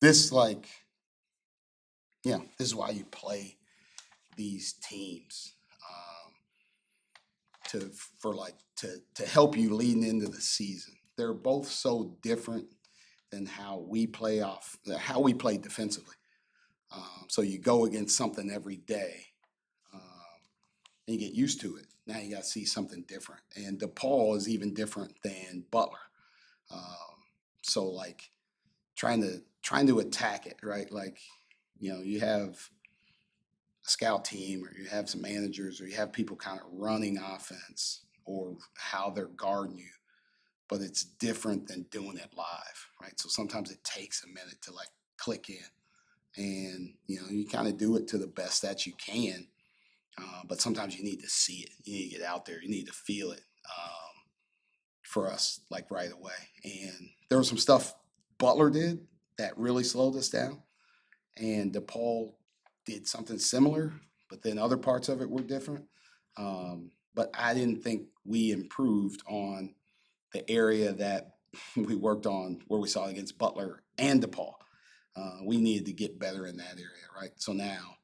this like, this is why you play these teams to help you leading into the season. They're both so different than how we play defensively. So you go against something every day, and you get used to it. Now you got to see something different. And DePaul is even different than Butler. So like trying to attack it, right? Like, you have a scout team, or you have some managers, or you have people kind of running offense or how they're guarding you, but it's different than doing it live, right? So sometimes it takes a minute to like click in, and you kind of do it to the best that you can. But sometimes you need to see it. You need to get out there. You need to feel it. For us, like right away. And there was some stuff Butler did that really slowed us down, and DePaul did something similar, but then other parts of it were different. But I didn't think we improved on the area that we worked on where we saw against Butler and DePaul. We needed to get better in that area, right? So now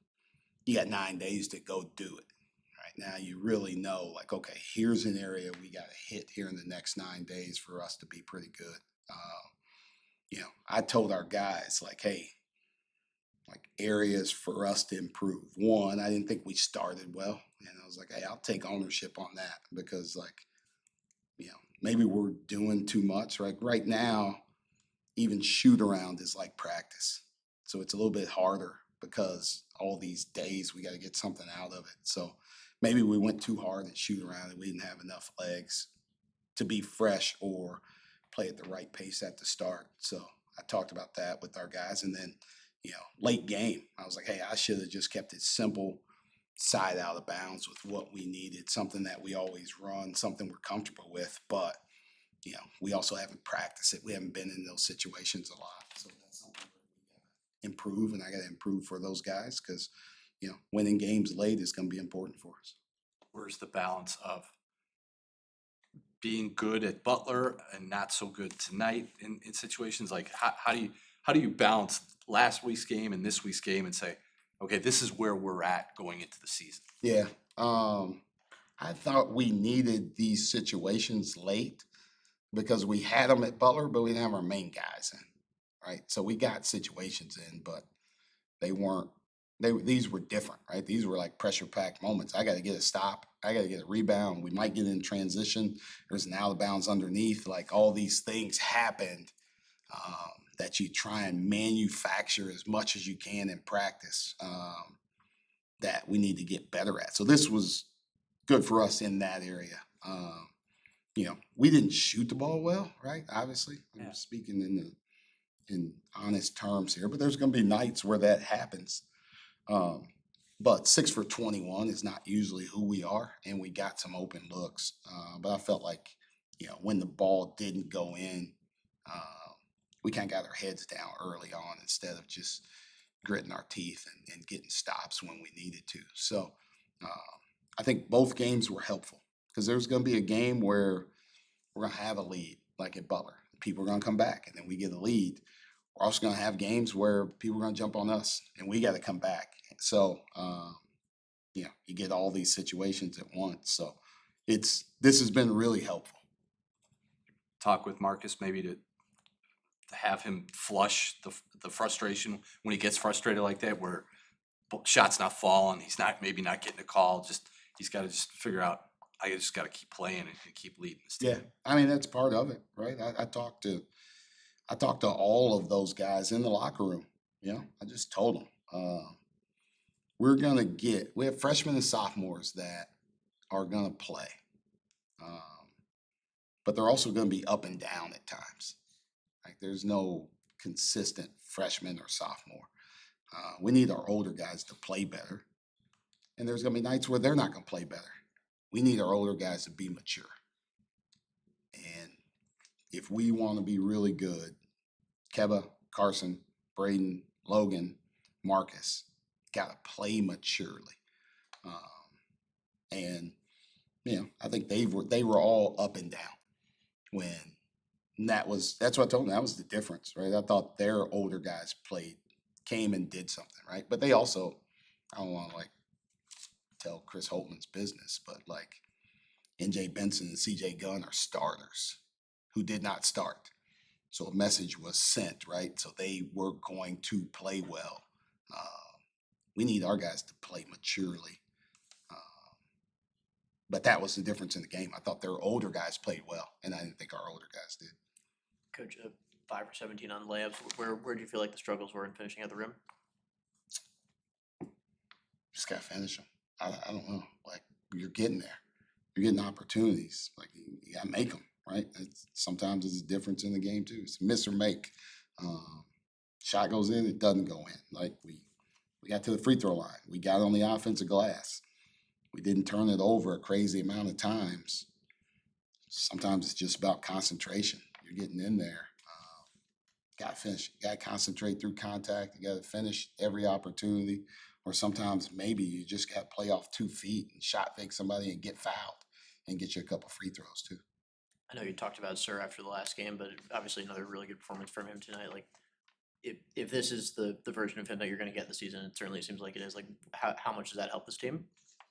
you got 9 days to go do it. Right now you really know, like, okay, here's an area we got to hit here in the next 9 days for us to be pretty good. I told our guys, like, hey, like areas for us to improve. One, I didn't think we started well. And I was like, hey, I'll take ownership on that because, like, maybe we're doing too much. Right now, even shoot around is like practice. So it's a little bit harder because all these days we got to get something out of it. So maybe we went too hard at shoot around and we didn't have enough legs to be fresh or play at the right pace at the start. So I talked about that with our guys. And then, late game, I was like, hey, I should have just kept it simple, side out of bounds with what we needed, something that we always run, something we're comfortable with. But, we also haven't practiced it. We haven't been in those situations a lot. So that's something we got to improve, and I got to improve for those guys because, winning games late is going to be important for us. Where's the balance of being good at Butler and not so good tonight in situations? Like how do you balance last week's game and this week's game and say, okay, this is where we're at going into the season? Yeah. I thought we needed these situations late because we had them at Butler, but we didn't have our main guys in, right? So we got situations in, but these were different, right? These were like pressure packed moments. I got to get a stop. I got to get a rebound. We might get in transition. There's an out of bounds underneath. Like all these things happened that you try and manufacture as much as you can in practice that we need to get better at. So this was good for us in that area. We didn't shoot the ball well, right? Obviously, I'm speaking in honest terms here, but there's going to be nights where that happens. But 6 for 21 is not usually who we are, and we got some open looks. But I felt like, when the ball didn't go in, we kind of got our heads down early on instead of just gritting our teeth and getting stops when we needed to. So I think both games were helpful because there's going to be a game where we're going to have a lead, like at Butler. People are going to come back, and then we get a lead. We're also going to have games where people are going to jump on us, and we got to come back. So, you get all these situations at once. So this has been really helpful. Talk with Marcus maybe to have him flush the frustration when he gets frustrated like that, where shots not falling, he's maybe not getting a call. He's got to just figure out, I just got to keep playing and keep leading this team. Yeah, I mean that's part of it, right? I talked to all of those guys in the locker room. I just told them we have freshmen and sophomores that are gonna play, but they're also gonna be up and down at times. Like there's no consistent freshman or sophomore. We need our older guys to play better, and there's gonna be nights where they're not gonna play better. We need our older guys to be mature, and if we want to be really good, Keba, Carson, Braden, Logan, Marcus got to play maturely. And I think they were all up and down when And that's what I told them. That was the difference, right? I thought their older guys came and did something, right? But they also, I don't want to like tell Chris Holtman's business, but like NJ Benson and CJ Gunn are starters who did not start. So a message was sent, right? So they were going to play well. We need our guys to play maturely. But that was the difference in the game. I thought their older guys played well, and I didn't think our older guys did. Coach, 5 for 17 on layups. Where do you feel like the struggles were in finishing at the rim? Just got to finish them. I don't know. Like, you're getting there. You're getting opportunities. Like, you got to make them, right? Sometimes it's a difference in the game, too. It's miss or make. Shot goes in, it doesn't go in. Like, we got to the free throw line. We got on the offensive glass. We didn't turn it over a crazy amount of times. Sometimes it's just about concentration. You're getting in there. Got to finish. You got to concentrate through contact. You got to finish every opportunity. Or sometimes maybe you just got to play off 2 feet and shot fake somebody and get fouled and get you a couple free throws too. I know you talked about Sir after the last game, but obviously another really good performance from him tonight. Like, if this is the version of him that you're going to get this season, it certainly seems like it is. Like, how much does that help this team?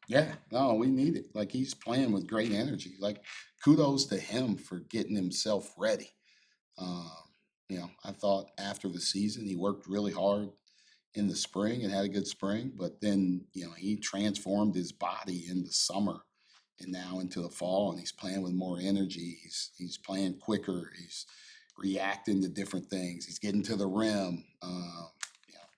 Yeah, no, we need it. Like, he's playing with great energy. Like, kudos to him for getting himself ready. I thought after the season he worked really hard in the spring and had a good spring, but then he transformed his body in the summer and now into the fall, and he's playing with more energy. He's playing quicker. He's reacting to different things. He's getting to the rim.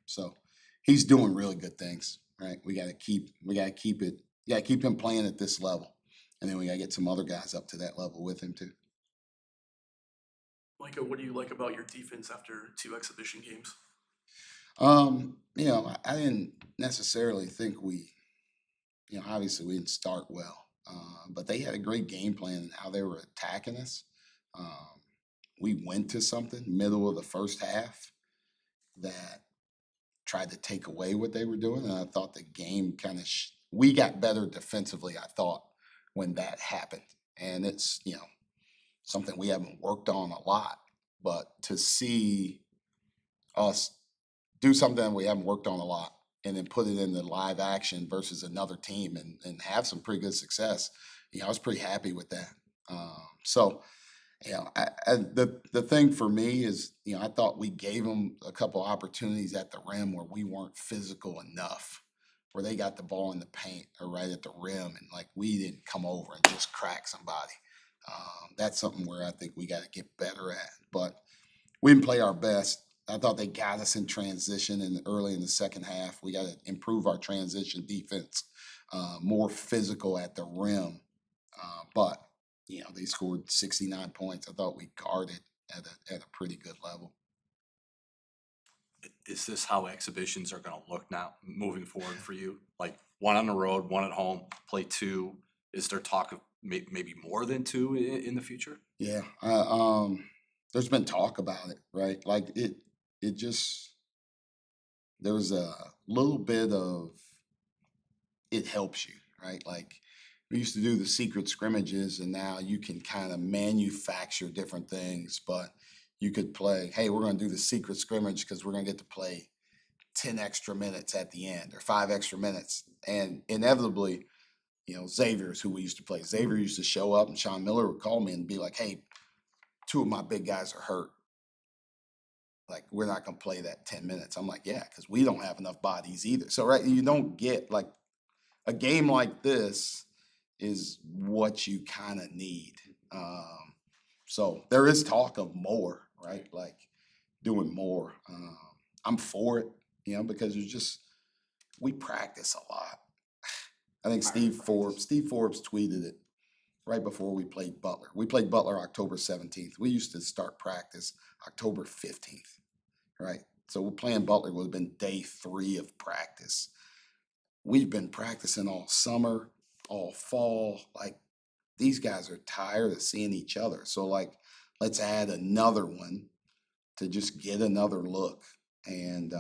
So he's doing really good things. Right? We got to keep it. You got to keep him playing at this level, and then we got to get some other guys up to that level with him too. Micah, what do you like about your defense after 2 exhibition games? I didn't necessarily think obviously we didn't start well, but they had a great game plan in how they were attacking us. We went to something middle of the first half that tried to take away what they were doing, and I thought the game kind of we got better defensively, I thought, when that happened. And it's something we haven't worked on a lot, but to see us do something we haven't worked on a lot and then put it into live action versus another team and have some pretty good success, I was pretty happy with that. The thing for me is, I thought we gave them a couple opportunities at the rim where we weren't physical enough, where they got the ball in the paint or right at the rim, and like we didn't come over and just crack somebody. That's something where I think we got to get better at. But we didn't play our best. I thought they got us in transition early in the second half. We got to improve our transition defense, more physical at the rim. But they scored 69 points. I thought we guarded at a pretty good level. Is this how exhibitions are going to look now moving forward for you? Like 1 on the road, 1 at home, play 2. Is there talk of maybe more than 2 in the future? Yeah. There's been talk about it, right? Like it just, there's a little bit of, it helps you, right? Like we used to do the secret scrimmages, and now you can kind of manufacture different things, but you could play, hey, we're going to do the secret scrimmage because we're going to get to play 10 extra minutes at the end or 5 extra minutes. And inevitably, Xavier's who we used to play. Xavier used to show up, and Sean Miller would call me and be like, hey, 2 of my big guys are hurt. Like, we're not going to play that 10 minutes. I'm like, yeah, because we don't have enough bodies either. So, right, you don't get, like, a game like this is what you kind of need. So there is talk of more, right? Like doing more. I'm for it, because we practice a lot. I think Steve Forbes tweeted it right before we played Butler. We played Butler October 17th. We used to start practice October 15th, right? So we're playing Butler would have been day 3 of practice. We've been practicing all summer, all fall. Like, these guys are tired of seeing each other. So, like, let's add another one to just get another look. And,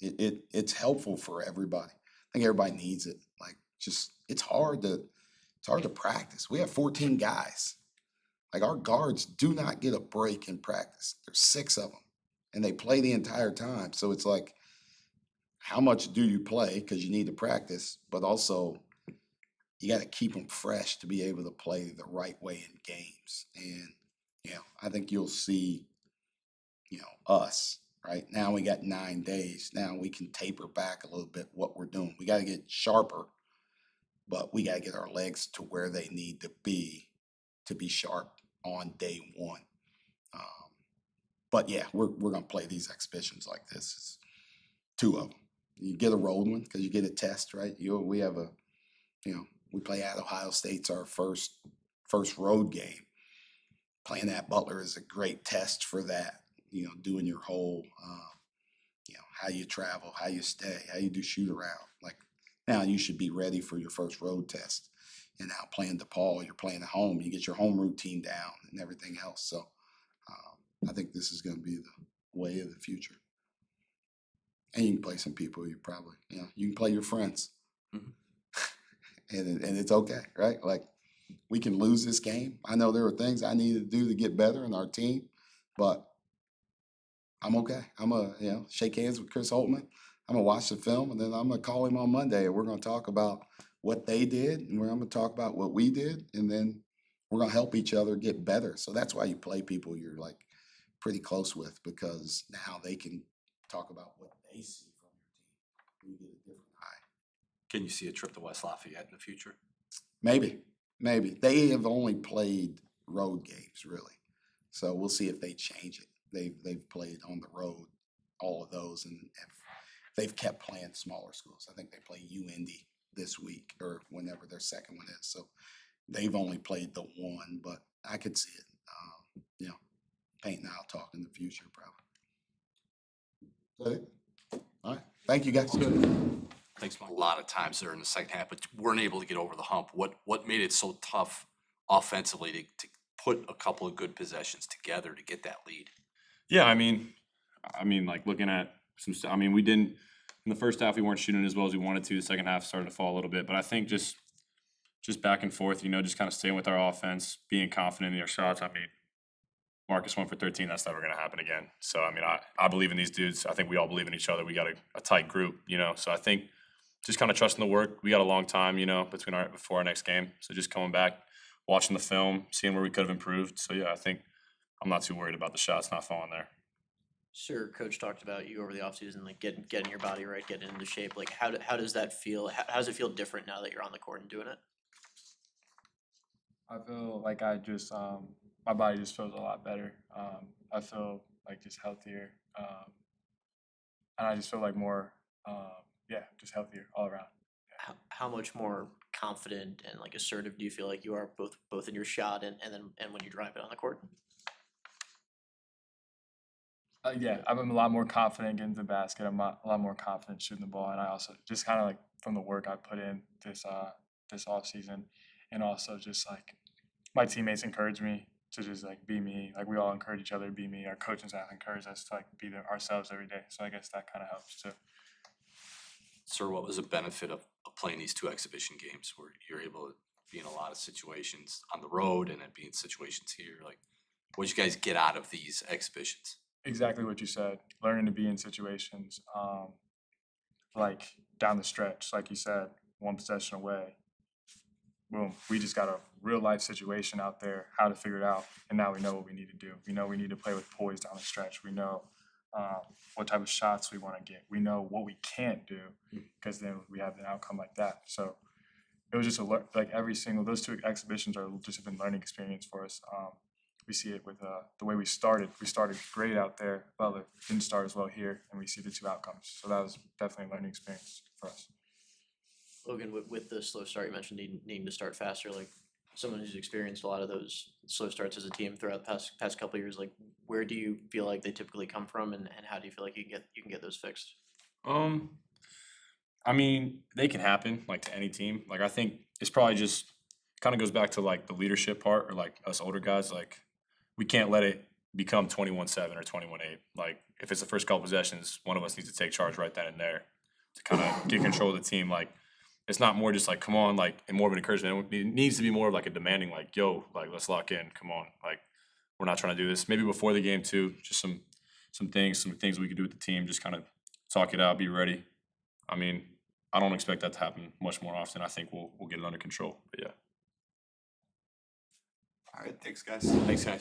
it's helpful for everybody. I think everybody needs it. Like, just, it's hard to practice. We have 14 guys. Like our guards do not get a break in practice. There's 6 of them, and they play the entire time. So it's like, how much do you play? Because you need to practice, but also you got to keep them fresh to be able to play the right way in games. And I think you'll see, us right now. We got 9 days. Now we can taper back a little bit what we're doing. We got to get sharper, but we got to get our legs to where they need to be sharp on day one. But yeah, we're gonna play these exhibitions like this. It's 2 of them. You get a road one because you get a test, right? We have we play at Ohio State's our first road game. Playing at Butler is a great test for that. Doing your whole, how you travel, how you stay, how you do shoot around. Like now, you should be ready for your first road test. And now playing DePaul, you're playing at home. You get your home routine down and everything else. So I think this is going to be the way of the future. And you can play some people you probably, you can play your friends. Mhm. and it's okay, right? Like we can lose this game. I know there were things I needed to do to get better in our team, but I'm okay. I'm going to, shake hands with Chris Holtman. I'm going to watch the film, and then I'm going to call him on Monday, and we're going to talk about what they did, and I'm going to talk about what we did, and then we're going to help each other get better. So that's why you play people you're like pretty close with, because now they can talk about what they see from your team. You get a different eye. Can you see a trip to West Lafayette in the future? Maybe. They have only played road games, really. So we'll see if they change it. They've played on the road, all of those, and they've kept playing smaller schools. I think they play UIndy this week or whenever their second one is. So they've only played the one, but I could see it. Paint now, talk in the future, probably. Is that it? All right. Thank you, guys. Thanks, Mike. A lot of times there in the second half, but weren't able to get over the hump. What made it so tough offensively to put a couple of good possessions together to get that lead? Yeah, I mean, like looking at some stuff. I mean, we didn't in the first half. We weren't shooting as well as we wanted to. The second half started to fall a little bit, but I think just back and forth. Just kind of staying with our offense, being confident in our shots. I mean, Marcus went for 13. That's never going to happen again. So I mean, I believe in these dudes. I think we all believe in each other. We got a tight group. So I think just kind of trusting the work. We got a long time, before our next game. So just coming back, watching the film, seeing where we could have improved. So yeah, I think I'm not too worried about the shots not falling there. Sir, Coach talked about you over the offseason, like getting your body right, getting into shape. Like how does that feel? How does it feel different now that you're on the court and doing it? I feel like I just my body just feels a lot better. I feel like just healthier, and I just feel like more, just healthier all around. How much more confident and like assertive do you feel like you are both in your shot and when you drive it on the court? I'm a lot more confident getting to the basket. I'm a lot more confident shooting the ball, and I also just kind of like from the work I put in this off season, and also just like my teammates encourage me to just like be me. Like we all encourage each other to be me. Our coaching staff encourage us to like be ourselves every day. So I guess that kind of helps too. Sir, what was the benefit of playing these 2 exhibition games where you're able to be in a lot of situations on the road and then be in situations here? Like, what did you guys get out of these exhibitions? Exactly what you said. Learning to be in situations, like down the stretch, like you said, 1 possession away. Boom, we just got a real life situation out there, how to figure it out, and now we know what we need to do. We know we need to play with poise down the stretch. We know what type of shots we want to get. We know what we can't do, because then we have an outcome like that. So it was just those 2 exhibitions are just been learning experience for us. We see it with the way we started. We started great out there. Butler didn't start as well here, and we see the 2 outcomes. So that was definitely a learning experience for us. Logan, with the slow start, you mentioned needing to start faster. Like someone who's experienced a lot of those slow starts as a team throughout the past couple of years, like where do you feel like they typically come from, and how do you feel like you can get those fixed? I mean, they can happen like to any team. Like I think it's probably just kind of goes back to like the leadership part, or like us older guys. Like we can't let it become 21-7 or 21-8. Like if it's the first couple possessions, one of us needs to take charge right then and there to kind of get control of the team. Like it's not more just like, come on, like, and more of an encouragement. It needs to be more of like a demanding, like, yo, like, let's lock in, come on, like, we're not trying to do this. Maybe before the game too, just some things we could do with the team, just kind of talk it out, be ready. I mean, I don't expect that to happen much more often. I think we'll get it under control. But yeah. All right, thanks, guys. Thanks, guys.